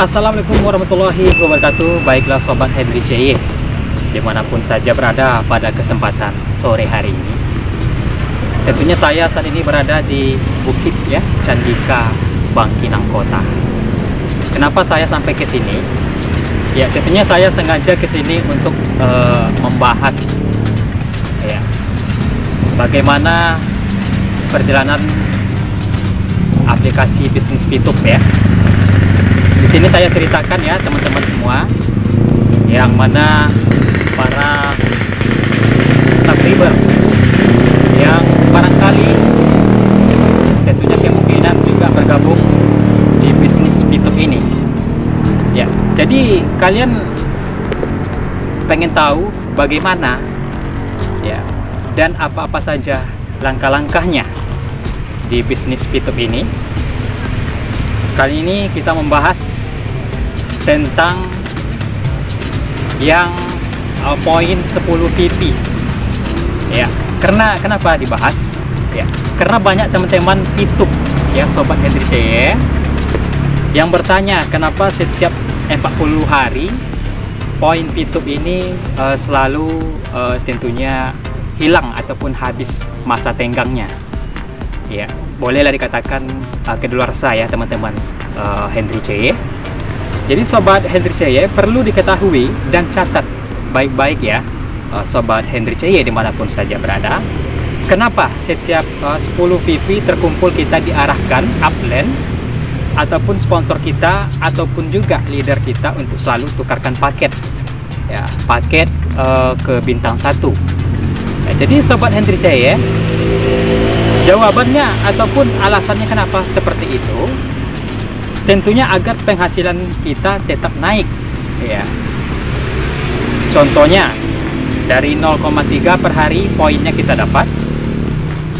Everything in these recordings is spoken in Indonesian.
Assalamualaikum warahmatullahi wabarakatuh. Baiklah Sobat Hendry CY, dimanapun saja berada pada kesempatan sore hari ini. Tentunya saya saat ini berada di Bukit ya, Candika, Bangkinang Kota. Kenapa saya sampai ke sini? Ya, tentunya saya sengaja ke sini untuk membahas ya, bagaimana perjalanan aplikasi bisnis Pitup ya. Di sini saya ceritakan ya teman-teman semua, yang mana para subscriber yang barangkali tentunya kemungkinan juga bergabung di bisnis Pitup ini. Ya, jadi kalian pengen tahu bagaimana ya dan apa-apa saja langkah-langkahnya di bisnis Pitup ini. Kali ini kita membahas tentang yang poin 10 VP ya. Kenapa dibahas ya? Karena banyak teman-teman Pitup ya, Sobat Hendry CY, yang bertanya kenapa setiap 40 hari poin Pitup ini selalu tentunya hilang ataupun habis masa tenggangnya ya. Bolehlah dikatakan kedaluarsa ya teman-teman Hendry CY. Jadi Sobat Hendry CY perlu diketahui dan catat baik-baik ya, Sobat Hendry CY dimanapun saja berada. Kenapa setiap 10 VP terkumpul kita diarahkan upline ataupun sponsor kita ataupun juga leader kita untuk selalu tukarkan paket ya, paket ke bintang 1 ya. Jadi Sobat Hendry CY, jawabannya ataupun alasannya kenapa seperti itu, tentunya agar penghasilan kita tetap naik ya. Contohnya dari 0,3 per hari poinnya kita dapat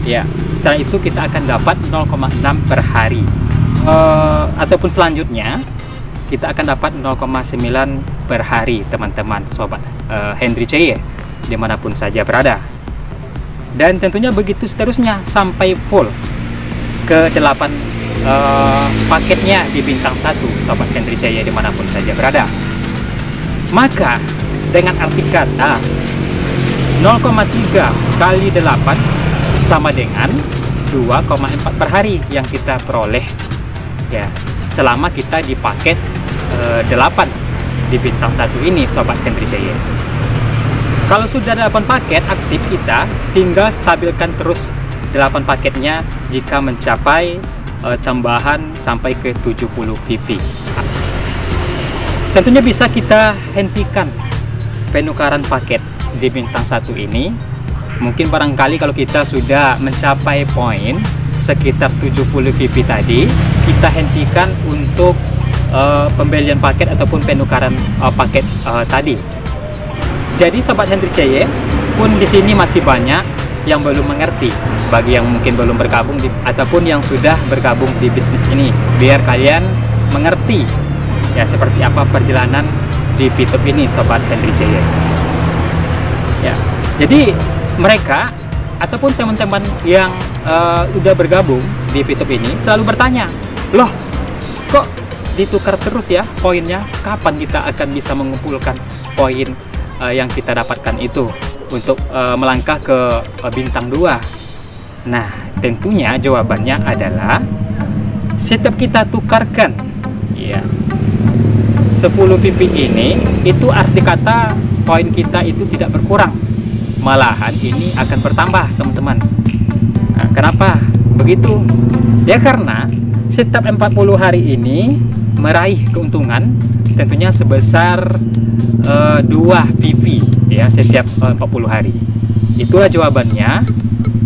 ya, setelah itu kita akan dapat 0,6 per hari, ataupun selanjutnya kita akan dapat 0,9 per hari teman-teman Sobat Hendry CY dimanapun saja berada. Dan tentunya begitu seterusnya sampai full ke 8 paketnya di bintang 1 Sobat Hendry CY dimanapun saja berada. Maka dengan arti kata 0,3 kali 8 sama dengan 2,4 per hari yang kita peroleh ya, selama kita di paket 8 di bintang 1 ini Sobat Hendry CY. Kalau sudah 8 paket aktif, kita tinggal stabilkan terus 8 paketnya jika mencapai tambahan sampai ke 70 VV. Tentunya bisa kita hentikan penukaran paket di bintang 1 ini. Mungkin barangkali kalau kita sudah mencapai poin sekitar 70 VV tadi, kita hentikan untuk pembelian paket ataupun penukaran paket tadi. Jadi Sobat Hendry CY pun di sini masih banyak yang belum mengerti, bagi yang mungkin belum bergabung ataupun yang sudah bergabung di bisnis ini, biar kalian mengerti ya seperti apa perjalanan di Pitup ini Sobat Hendry CY. Ya, jadi mereka ataupun teman-teman yang udah bergabung di Pitup ini selalu bertanya, loh kok ditukar terus ya poinnya? Kapan kita akan bisa mengumpulkan poin yang kita dapatkan itu untuk melangkah ke bintang 2? Nah, tentunya jawabannya adalah setiap kita tukarkan ya 10 VP ini, itu arti kata poin kita itu tidak berkurang, malahan ini akan bertambah teman-teman. Nah, kenapa begitu? Ya karena setiap 40 hari ini meraih keuntungan tentunya sebesar 2 VV ya setiap 40 hari. Itulah jawabannya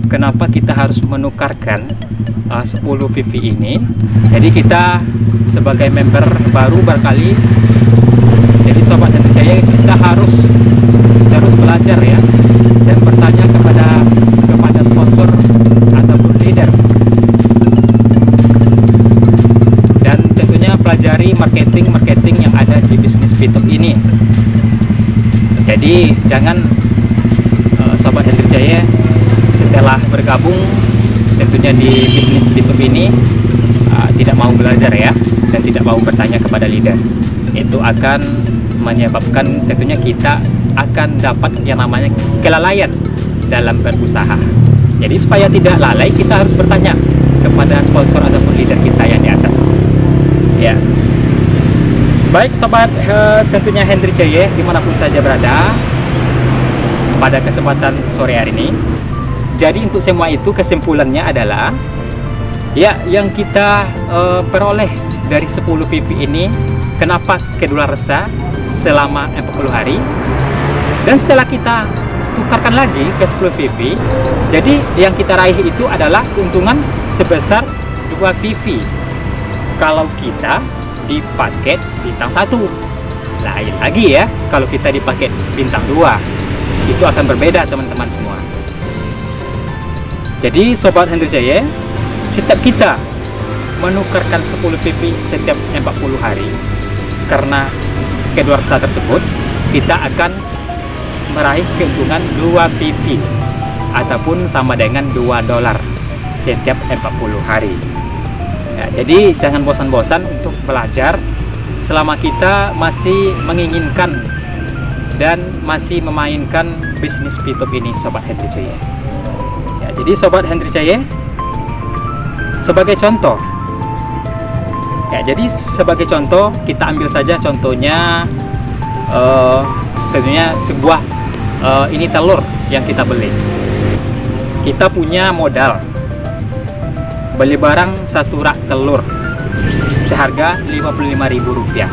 kenapa kita harus menukarkan 10 VV ini. Jadi kita sebagai member baru barangkali, jadi Sobat Hendry CY, kita harus terus belajar ya dan bertanya kepada sponsor ataupun leader, dan tentunya pelajari marketing yang ada di bisnis Pitup ini. Jadi jangan Sobat Hendry CY setelah bergabung tentunya di bisnis Pitup ini tidak mau belajar ya, dan tidak mau bertanya kepada leader, itu akan menyebabkan tentunya kita akan dapat yang namanya kelalaian dalam berusaha. Jadi supaya tidak lalai, kita harus bertanya kepada sponsor ataupun leader kita yang di atas. Ya. Baik sobat, tentunya Hendry CY dimanapun saja berada pada kesempatan sore hari ini. Jadi untuk semua itu kesimpulannya adalah ya, yang kita peroleh dari 10 VP ini, kenapa kedaluarsa selama 40 hari, dan setelah kita tukarkan lagi ke 10 VP, jadi yang kita raih itu adalah keuntungan sebesar 2 VP kalau kita di paket bintang 1. Lain lagi ya kalau kita di paket bintang 2, itu akan berbeda teman-teman semua. Jadi sobat Hendry CY, setiap kita menukarkan 10 VP setiap 40 hari, karena kedaluarsa tersebut kita akan meraih keuntungan 2 VP ataupun sama dengan $2 setiap 40 hari. Ya, jadi jangan bosan-bosan untuk belajar selama kita masih menginginkan dan masih memainkan bisnis P2P ini sobat Hendry CY. Ya, jadi sobat Hendry CY, sebagai contoh ya, jadi sebagai contoh kita ambil saja contohnya tentunya sebuah ini telur yang kita beli. Kita punya modal beli barang 1 rak telur seharga Rp55.000.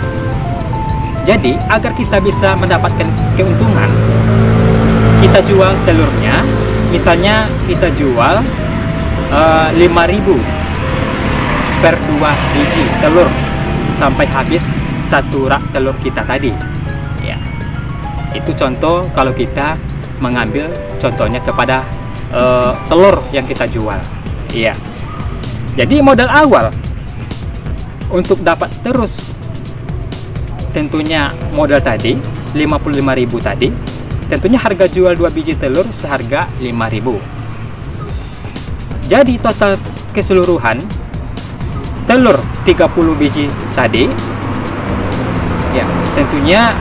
Jadi agar kita bisa mendapatkan keuntungan, kita jual telurnya, misalnya kita jual 5.000 per 2 biji telur sampai habis 1 rak telur kita tadi ya. Itu contoh kalau kita mengambil contohnya kepada telur yang kita jual. Iya. Jadi modal awal untuk dapat terus tentunya modal tadi 55.000 tadi, tentunya harga jual 2 biji telur seharga 5.000. Jadi total keseluruhan telur 30 biji tadi ya, tentunya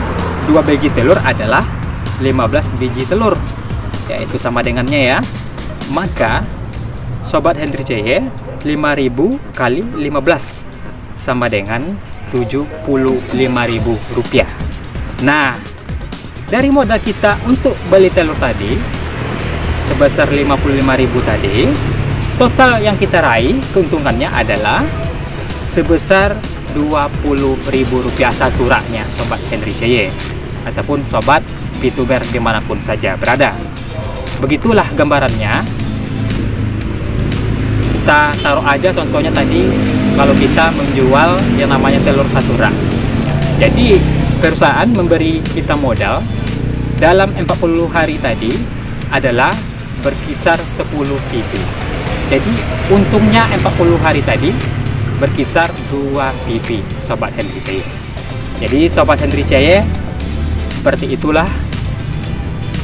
2 biji telur adalah 15 biji telur, yaitu sama dengannya ya. Maka sobat Hendry CY, 5.000 kali 15 sama dengan Rp75.000. Nah, dari modal kita untuk beli telur tadi sebesar 55.000 tadi, total yang kita raih keuntungannya adalah sebesar Rp20.000 satu raknya sobat Hendry CY ataupun sobat VTuber dimanapun saja berada. Begitulah gambarannya. Kita taruh aja contohnya tadi kalau kita menjual yang namanya telur 1 rak. Jadi perusahaan memberi kita modal dalam 40 hari tadi adalah berkisar 10 VP. Jadi untungnya 40 hari tadi berkisar 2 VP sobat Hendry CY. Jadi sobat Hendry CY, seperti itulah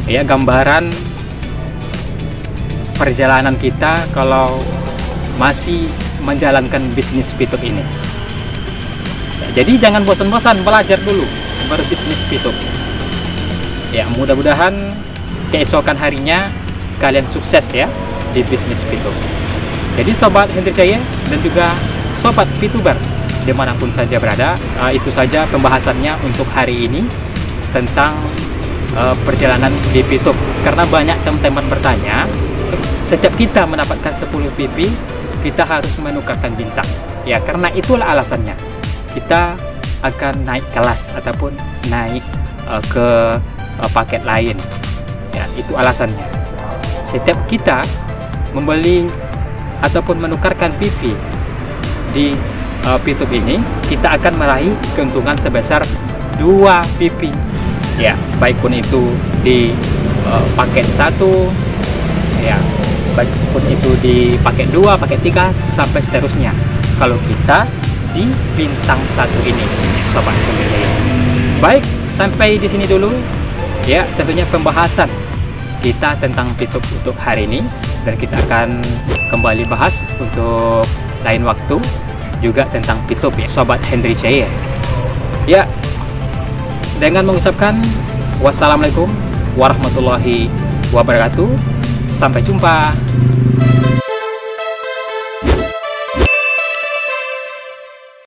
ya gambaran perjalanan kita kalau masih menjalankan bisnis P2P ini. Ya, jadi jangan bosan-bosan belajar dulu berbisnis P2P. Ya, mudah-mudahan keesokan harinya kalian sukses ya di bisnis P2P. Jadi sobat Hendry CY dan juga sobat VTuber dimanapun saja berada, itu saja pembahasannya untuk hari ini tentang perjalanan di P2P. Karena banyak teman-teman bertanya, setiap kita mendapatkan 10 VP kita harus menukarkan bintang. Ya, karena itulah alasannya. Kita akan naik kelas ataupun naik ke paket lain. Ya, itu alasannya. Setiap kita membeli ataupun menukarkan VP di P2P ini, kita akan meraih keuntungan sebesar 2 VP. Ya, baik pun itu di paket 1, ya, baik pun itu di paket 2, paket 3 sampai seterusnya. Kalau kita di bintang 1 ini, sobat Hendry. Baik, sampai di sini dulu ya tentunya pembahasan kita tentang P2P untuk hari ini, dan kita akan kembali bahas untuk lain waktu juga tentang Pitup ya Sobat Henry Jaya. Ya, dengan mengucapkan wassalamualaikum warahmatullahi wabarakatuh. Sampai jumpa.